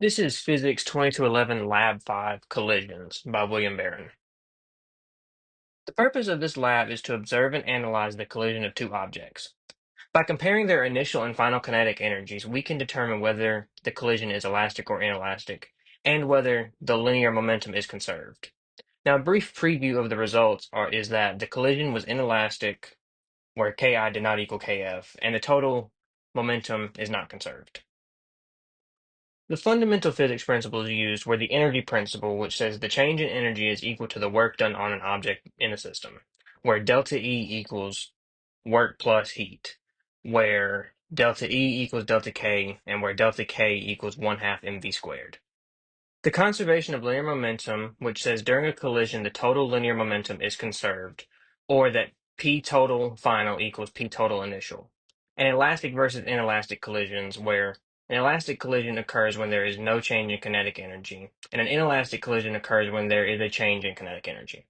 This is Physics 2211 Lab 5 Collisions by William Barron. The purpose of this lab is to observe and analyze the collision of two objects. By comparing their initial and final kinetic energies, we can determine whether the collision is elastic or inelastic, and whether the linear momentum is conserved. Now, a brief preview of the results is that the collision was inelastic, where Ki did not equal Kf, and the total momentum is not conserved. The fundamental physics principles used were the energy principle, which says the change in energy is equal to the work done on an object in a system, where delta E equals work plus heat, where delta E equals delta K, and where delta K equals 1/2 mv squared. The conservation of linear momentum, which says during a collision the total linear momentum is conserved, or that P total final equals P total initial. And elastic versus inelastic collisions, where an elastic collision occurs when there is no change in kinetic energy, and an inelastic collision occurs when there is a change in kinetic energy.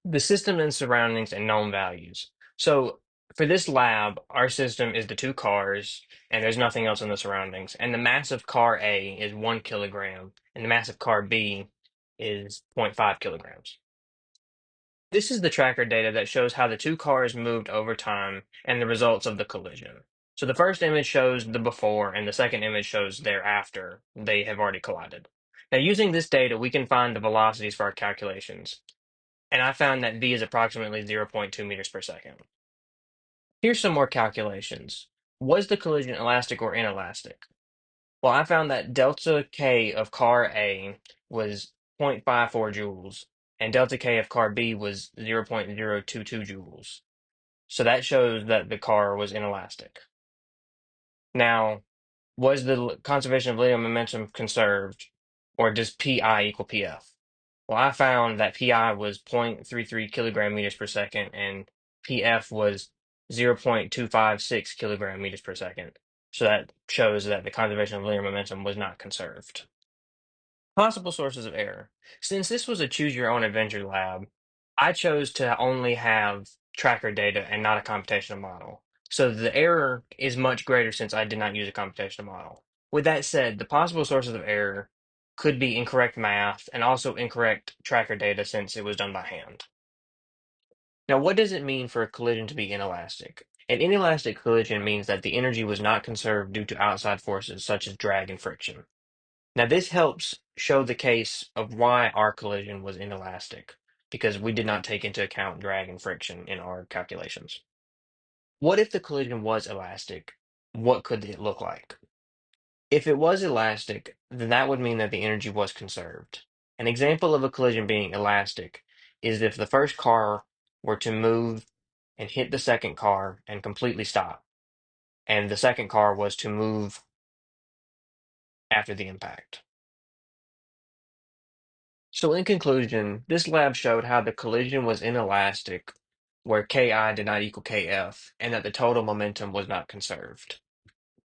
The system and surroundings and known values. So for this lab, our system is the two cars, and there's nothing else in the surroundings. And the mass of car A is 1 kilogram, and the mass of car B is zero point 0.5 kilograms. This is the tracker data that shows how the two cars moved over time and the results of the collision. So the first image shows the before, and the second image shows thereafter they have already collided. Now, using this data, we can find the velocities for our calculations. And I found that v is approximately 0.2 meters per second. Here's some more calculations. Was the collision elastic or inelastic? Well, I found that delta K of car A was 0.54 joules, and delta K of car B was 0.022 joules. So that shows that the car was inelastic. Now, was the conservation of linear momentum conserved, or does PI equal PF? Well, I found that PI was 0.33 kilogram meters per second and PF was 0.256 kilogram meters per second. So that shows that the conservation of linear momentum was not conserved. Possible sources of error. Since this was a choose your own adventure lab, I chose to only have tracker data and not a computational model. So the error is much greater since I did not use a computational model. With that said, the possible sources of error could be incorrect math and also incorrect tracker data since it was done by hand. Now, what does it mean for a collision to be inelastic? An inelastic collision means that the energy was not conserved due to outside forces such as drag and friction. Now, this helps show the case of why our collision was inelastic, because we did not take into account drag and friction in our calculations. What if the collision was elastic? What could it look like? If it was elastic, then that would mean that the energy was conserved. An example of a collision being elastic is if the first car were to move and hit the second car and completely stop, and the second car was to move after the impact. So, in conclusion, this lab showed how the collision was inelastic, where Ki did not equal Kf, and that the total momentum was not conserved.